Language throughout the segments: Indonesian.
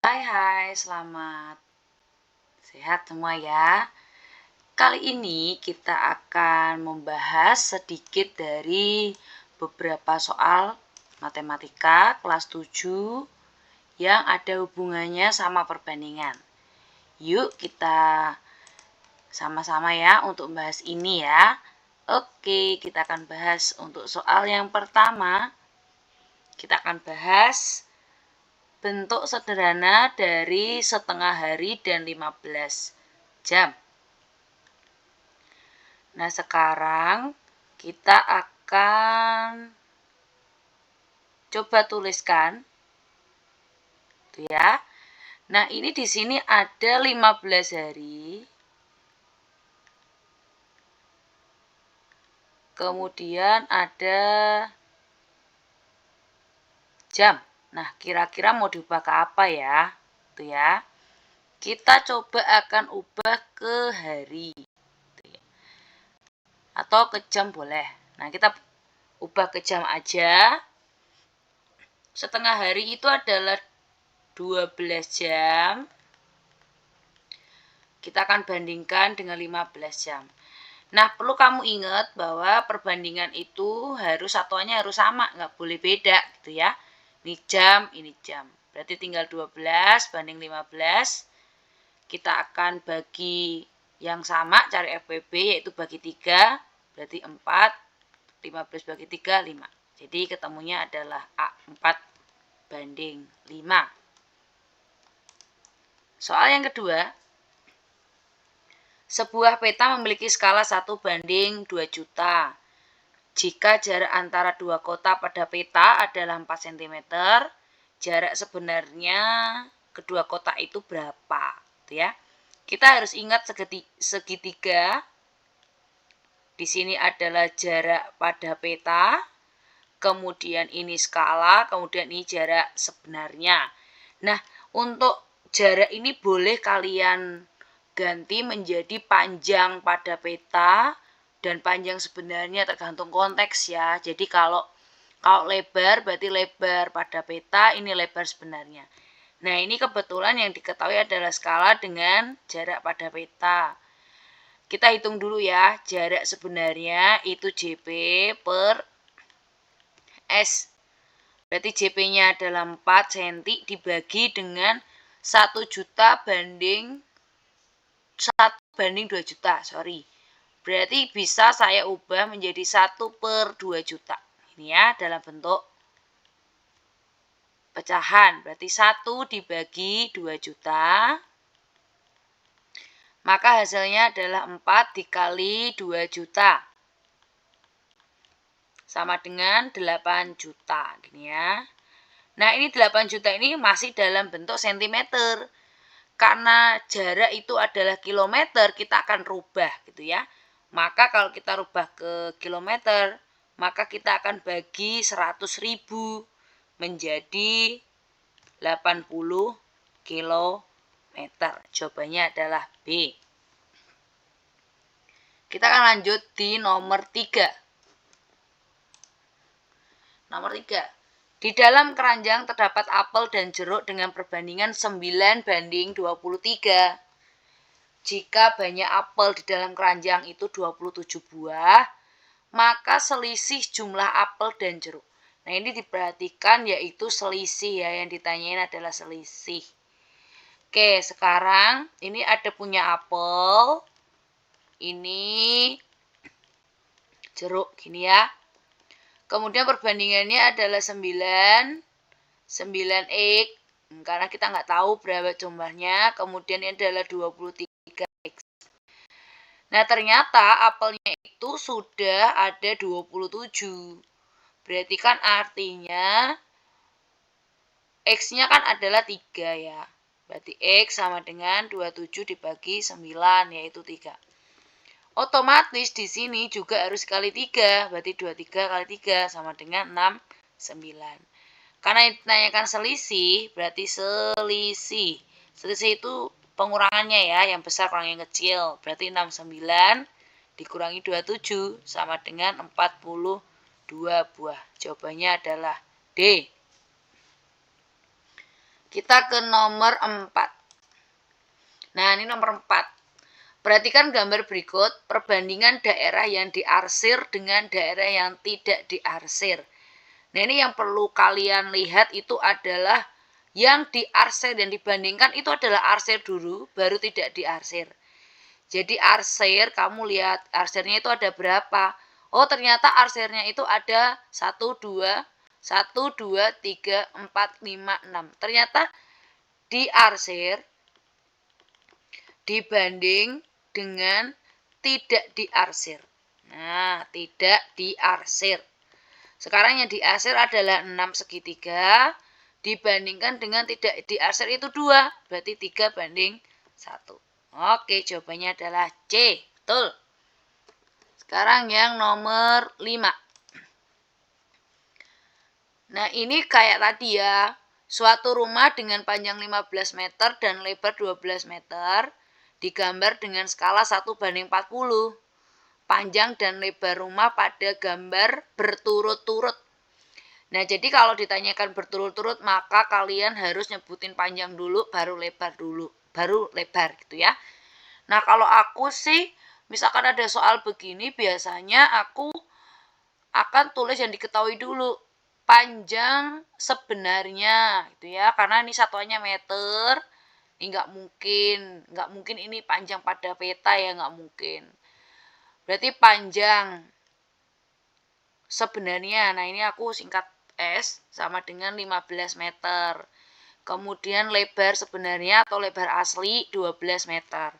Hai, selamat sehat semua ya. Kali ini kita akan membahas sedikit dari beberapa soal matematika kelas 7 yang ada hubungannya sama perbandingan. Yuk kita sama-sama ya untuk membahas ini ya. Oke, kita akan bahas untuk soal yang pertama. Kita akan bahas bentuk sederhana dari setengah hari dan 15 jam. Nah, sekarang kita akan coba tuliskan tuh ya. Nah, ini di sini ada 15 hari. Kemudian ada jam. Nah, kira-kira mau diubah ke apa ya? Tuh ya. Kita coba akan ubah ke hari. Atau ke jam boleh. Nah, kita ubah ke jam aja. Setengah hari itu adalah 12 jam. Kita akan bandingkan dengan 15 jam. Nah, perlu kamu ingat bahwa perbandingan itu harus satuannya harus sama, nggak boleh beda gitu ya. Ini jam, ini jam. Berarti tinggal 12 banding 15. Kita akan bagi yang sama, cari FPB, yaitu bagi 3, berarti 4. 15 bagi 3, 5. Jadi ketemunya adalah A4 banding 5. Soal yang kedua, sebuah peta memiliki skala 1 banding 2 juta. Jika jarak antara dua kota pada peta adalah 4 cm, jarak sebenarnya kedua kota itu berapa? Gitu ya. Kita harus ingat segitiga. Di sini adalah jarak pada peta. Kemudian ini skala, kemudian ini jarak sebenarnya. Nah, untuk jarak ini boleh kalian ganti menjadi panjang pada peta dan panjang sebenarnya, tergantung konteks ya. Jadi kalau lebar berarti lebar pada peta, ini lebar sebenarnya. Nah, ini kebetulan yang diketahui adalah skala dengan jarak pada peta. Kita hitung dulu ya, jarak sebenarnya itu JP per S. Berarti JP-nya adalah 4 cm dibagi dengan 1 juta banding 1 banding 2 juta, sorry. Berarti bisa saya ubah menjadi 1 per 2 juta. Ini ya, dalam bentuk pecahan. Berarti 1 dibagi 2 juta. Maka hasilnya adalah 4 dikali 2 juta. Sama dengan 8 juta. Gini ya. Nah, ini 8 juta ini masih dalam bentuk sentimeter. Karena jarak itu adalah kilometer, kita akan rubah gitu ya. Maka kalau kita rubah ke kilometer, maka kita akan bagi 100.000 menjadi 80 kilometer. Jawabannya adalah B. Kita akan lanjut di nomor 3. Nomor 3. Di dalam keranjang terdapat apel dan jeruk dengan perbandingan 9 banding 23. Jika banyak apel di dalam keranjang itu 27 buah, maka selisih jumlah apel dan jeruk. Nah, ini diperhatikan yaitu selisih ya, yang ditanyain adalah selisih. Oke, sekarang ini ada punya apel, ini jeruk gini ya. Kemudian perbandingannya adalah 9 X, karena kita nggak tahu berapa jumlahnya. Kemudian ini adalah 23X. Nah, ternyata apelnya itu sudah ada 27. Berarti kan artinya X-nya kan adalah 3 ya. Berarti X sama dengan 27 dibagi 9, yaitu 3. Otomatis di sini juga harus kali 3. Berarti 23 kali 3 sama dengan 69. Karena ditanyakan selisih, berarti selisih. Selisih itu pengurangannya ya, yang besar kurang yang kecil. Berarti 69 dikurangi 27 sama dengan 42 buah. Jawabannya adalah D. Kita ke nomor 4. Nah, ini nomor 4. Perhatikan gambar berikut, perbandingan daerah yang diarsir dengan daerah yang tidak diarsir. Nah, ini yang perlu kalian lihat itu adalah yang diarsir dan dibandingkan itu adalah arsir dulu, baru tidak diarsir. Jadi arsir, kamu lihat arsirnya itu ada berapa? Oh, ternyata arsirnya itu ada 1, 2, 3, 4, 5, 6. Ternyata diarsir dibanding dengan tidak diarsir. Nah, tidak diarsir. Sekarang yang diarsir adalah 6 segitiga, dibandingkan dengan tidak diarsir itu 2, berarti 3 banding 1. Oke, jawabannya adalah C. Betul. Sekarang yang nomor 5. Nah, ini kayak tadi ya. Suatu rumah dengan panjang 15 meter dan lebar 12 meter digambar dengan skala 1:40. Panjang dan lebar rumah pada gambar berturut-turut. Nah, jadi kalau ditanyakan berturut-turut, maka kalian harus nyebutin panjang dulu, baru lebar dulu, baru lebar gitu ya. Nah, kalau aku sih, misalkan ada soal begini, biasanya aku akan tulis yang diketahui dulu. Panjang sebenarnya gitu ya, karena ini satuannya meter, ini nggak mungkin ini panjang pada peta ya, nggak mungkin. Berarti panjang sebenarnya, nah ini aku singkat S sama dengan 15 meter. Kemudian lebar sebenarnya atau lebar asli 12 meter.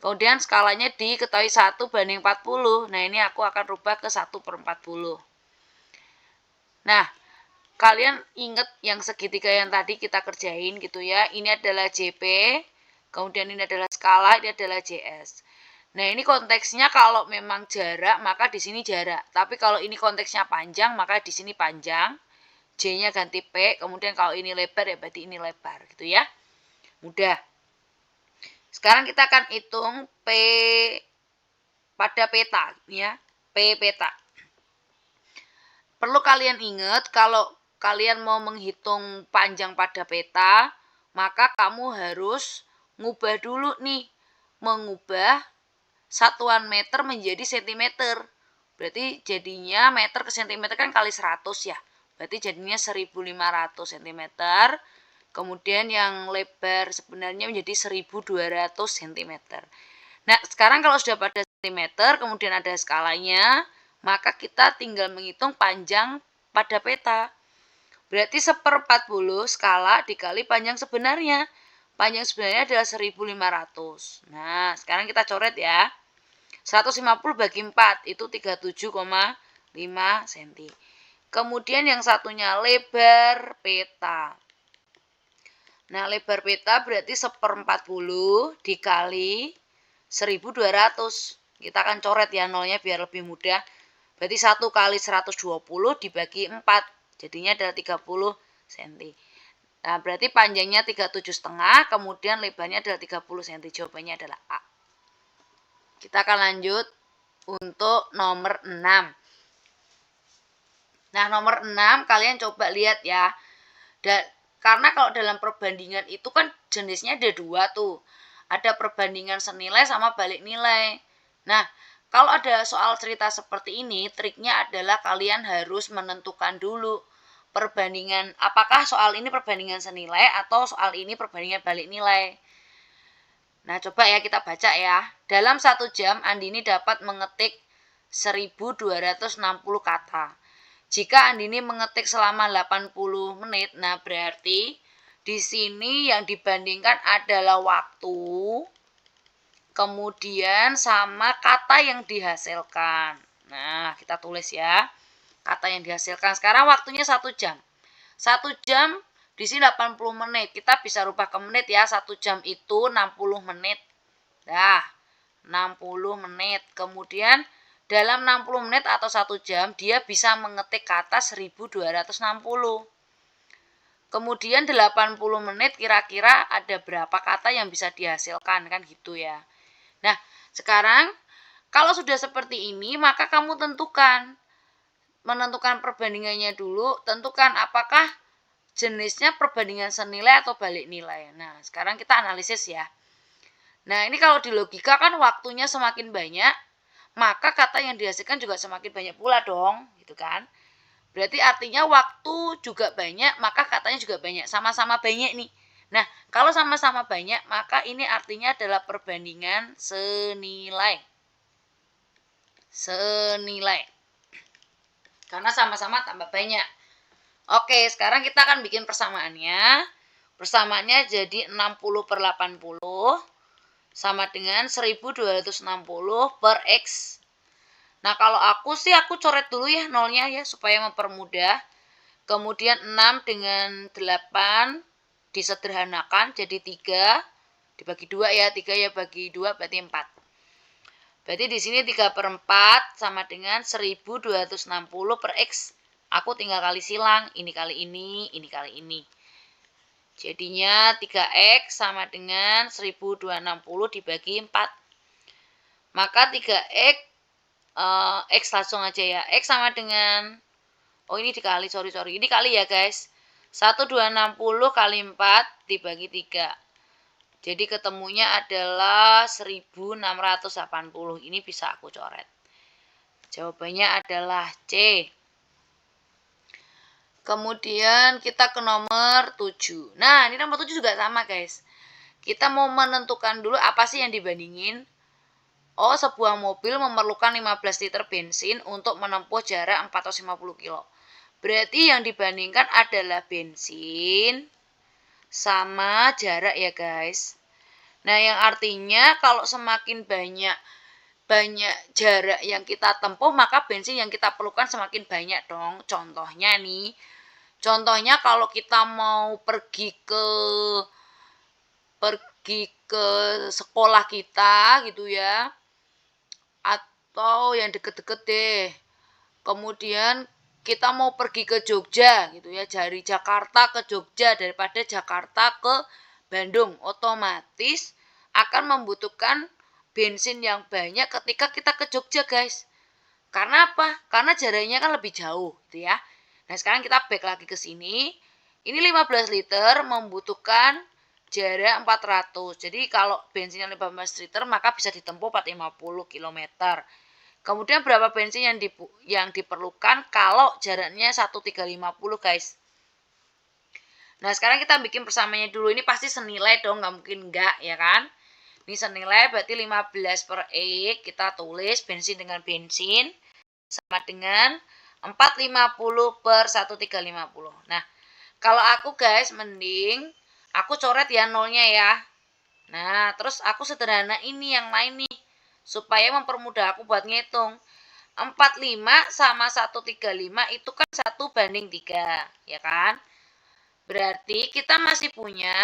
Kemudian skalanya diketahui 1:40. Nah ini aku akan rubah ke 1/40. Nah, kalian ingat yang segitiga yang tadi kita kerjain gitu ya. Ini adalah JP, kemudian ini adalah skala, ini adalah JS. Nah, ini konteksnya kalau memang jarak, maka di sini jarak. Tapi kalau ini konteksnya panjang, maka di sini panjang. J-nya ganti P, kemudian kalau ini lebar ya berarti ini lebar gitu ya. Mudah. Sekarang kita akan hitung P pada peta ya. P peta. Perlu kalian ingat kalau kalian mau menghitung panjang pada peta, maka kamu harus ngubah dulu nih. Mengubah satuan meter menjadi sentimeter. Berarti jadinya meter ke sentimeter kan kali 100 ya. Berarti jadinya 1500 cm. Kemudian yang lebar sebenarnya menjadi 1200 cm. Nah, sekarang kalau sudah pada sentimeter, kemudian ada skalanya, maka kita tinggal menghitung panjang pada peta. Berarti 1/40 skala dikali panjang sebenarnya. Panjang sebenarnya adalah 1500. Nah, sekarang kita coret ya. 150 bagi 4 itu 37,5 cm. Kemudian yang satunya lebar peta. Nah, lebar peta berarti 1/40 dikali 1200. Kita akan coret ya nolnya biar lebih mudah. Berarti 1 kali 120 dibagi 4. Jadinya adalah 30 cm. Nah, berarti panjangnya 37,5, kemudian lebarnya adalah 30 cm. Jawabannya adalah A. Kita akan lanjut untuk nomor 6. Nah, nomor 6 kalian coba lihat ya. Karena kalau dalam perbandingan itu kan jenisnya ada 2 tuh. Ada perbandingan senilai sama balik nilai. Nah, kalau ada soal cerita seperti ini, triknya adalah kalian harus menentukan dulu perbandingan, apakah soal ini perbandingan senilai atau soal ini perbandingan balik nilai. Nah, coba ya kita baca ya. Dalam 1 jam, Andini dapat mengetik 1260 kata. Jika Andini mengetik selama 80 menit, nah berarti di sini yang dibandingkan adalah waktu, kemudian sama kata yang dihasilkan. Nah, kita tulis ya. Kata yang dihasilkan. Sekarang waktunya 1 jam. 1 jam di sini 80 menit. Kita bisa rubah ke menit ya. 1 jam itu 60 menit. Nah, 60 menit. Kemudian dalam 60 menit atau 1 jam dia bisa mengetik kata 1260. Kemudian 80 menit kira-kira ada berapa kata yang bisa dihasilkan kan gitu ya. Nah, sekarang kalau sudah seperti ini maka kamu menentukan perbandingannya dulu, tentukan apakah jenisnya perbandingan senilai atau balik nilai. Nah, sekarang kita analisis ya. Nah, ini kalau di logika kan waktunya semakin banyak, maka kata yang dihasilkan juga semakin banyak pula dong, gitu kan. Berarti artinya waktu juga banyak, maka katanya juga banyak. Sama-sama banyak nih. Nah, kalau sama-sama banyak, maka ini artinya adalah perbandingan senilai. Senilai. Karena sama-sama tambah banyak. Oke, sekarang kita akan bikin persamaannya. Persamaannya jadi 60/80 sama dengan 1260 per X. Nah, kalau aku sih aku coret dulu ya nolnya ya supaya mempermudah. Kemudian 6 dengan 8 disederhanakan jadi 3 dibagi 2 ya. 3 ya bagi 2 berarti 4. Berarti di sini 3/4 sama dengan 1260 per X. Aku tinggal kali silang, ini kali ini kali ini. Jadinya 3X sama dengan 1260 dibagi 4. Maka 3X, X langsung aja ya. X sama dengan, oh ini dikali, sorry. Ini kali ya guys. 1260 kali 4 dibagi 3. Jadi ketemunya adalah 1680. Ini bisa aku coret. Jawabannya adalah C. Kemudian kita ke nomor 7. Nah, ini nomor 7 juga sama, guys. Kita mau menentukan dulu apa sih yang dibandingin. Oh, sebuah mobil memerlukan 15 liter bensin untuk menempuh jarak 450 kilo. Berarti yang dibandingkan adalah bensin sama jarak ya, guys. Nah, yang artinya kalau semakin banyak jarak yang kita tempuh, maka bensin yang kita perlukan semakin banyak dong. Contohnya nih, kalau kita mau pergi ke sekolah kita gitu ya, atau yang deket-deket deh. Kemudian kita mau pergi ke Jogja gitu ya, dari Jakarta ke Jogja daripada Jakarta ke Bandung, otomatis akan membutuhkan bensin yang banyak ketika kita ke Jogja, guys. Karena apa? Karena jaraknya kan lebih jauh gitu ya. Nah, sekarang kita back lagi ke sini. Ini 15 liter membutuhkan jarak 400. Jadi kalau bensinnya 15 liter maka bisa ditempuh 450 km. Kemudian berapa bensin yang diperlukan kalau jaraknya 1350, guys. Nah, sekarang kita bikin persamaannya dulu. Ini pasti senilai dong, nggak mungkin enggak, ya kan? Ini senilai berarti 15 per X. Kita tulis bensin dengan bensin sama dengan 450 per 1350. Nah, kalau aku guys, mending aku coret ya nolnya ya. Nah, terus aku sederhana ini yang lain nih. Supaya mempermudah aku buat ngitung. 45 sama 135 itu kan 1/3, ya kan? Berarti kita masih punya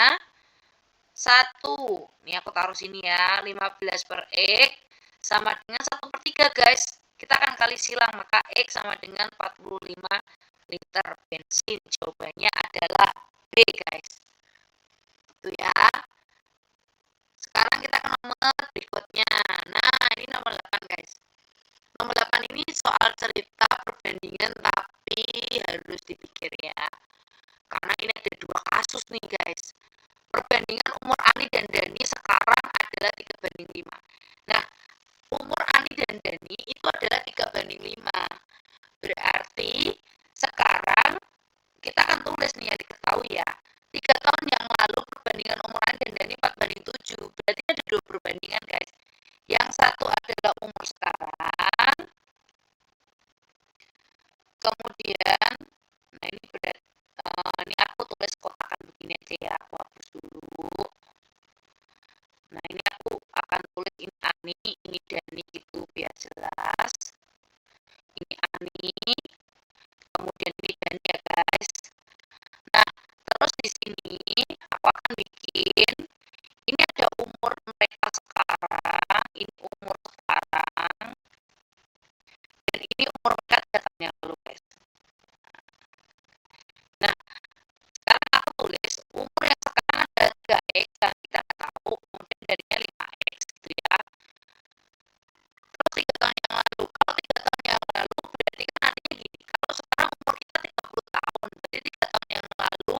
1. Ini aku taruh sini ya, 15 per X sama dengan 1/3, guys. Kita akan kali silang, maka X sama dengan 45 liter bensin. Jawabannya adalah B, guys. Itu ya. Sekarang kita ke nomor berikutnya. Nah, ini nomor 8, guys. Nomor 8 ini soal cerita perbandingan tapi harus dipikir ya. Karena ini ada 2 kasus nih, guys. Perbandingan umur Ani dan Dani sekarang adalah 3/5. Nah, umur Ani dan Dani itu adalah 3/5. Berarti sekarang kita akan tulis nih yang diketahui ya. 3 tahun yang lalu perbandingan umur Ani dan Dani 4/7. Berarti ada 2 perbandingan, guys. Yang satu adalah umur sekarang. Kemudian, nah ini berarti ini aku tulis kotakan begini aja ya. Aku hapus dulu. Nah, ini aku akan tulis ini Ani, ini Dani gitu biar jelas. Ini Ani, kemudian ini Dani ya, guys. Nah, terus di sini aku akan bikin ini ada umur mereka sekarang, ini umur sekarang, dan ini umur mereka 3 tahun yang lalu, guys. Nah, sekarang aku tulis umur yang sekarang ada 3X dan kita tahu kemudian darinya 5X gitu ya. Terus 3 tahun yang lalu, kalau 3 tahun yang lalu berarti kan artinya gini, kalau sekarang umur kita 30 tahun, berarti 3 tahun yang lalu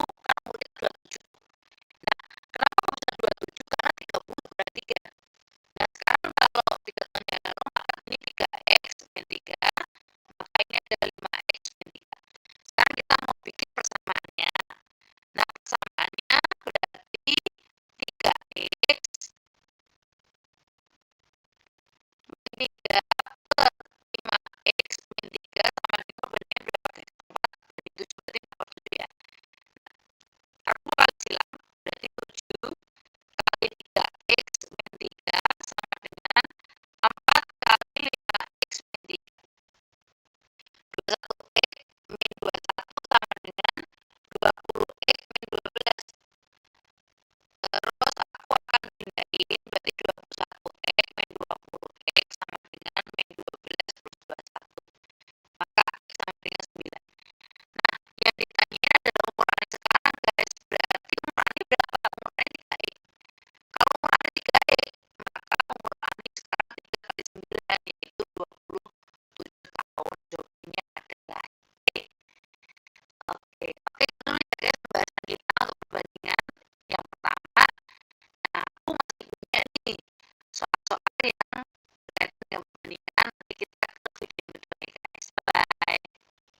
soal ya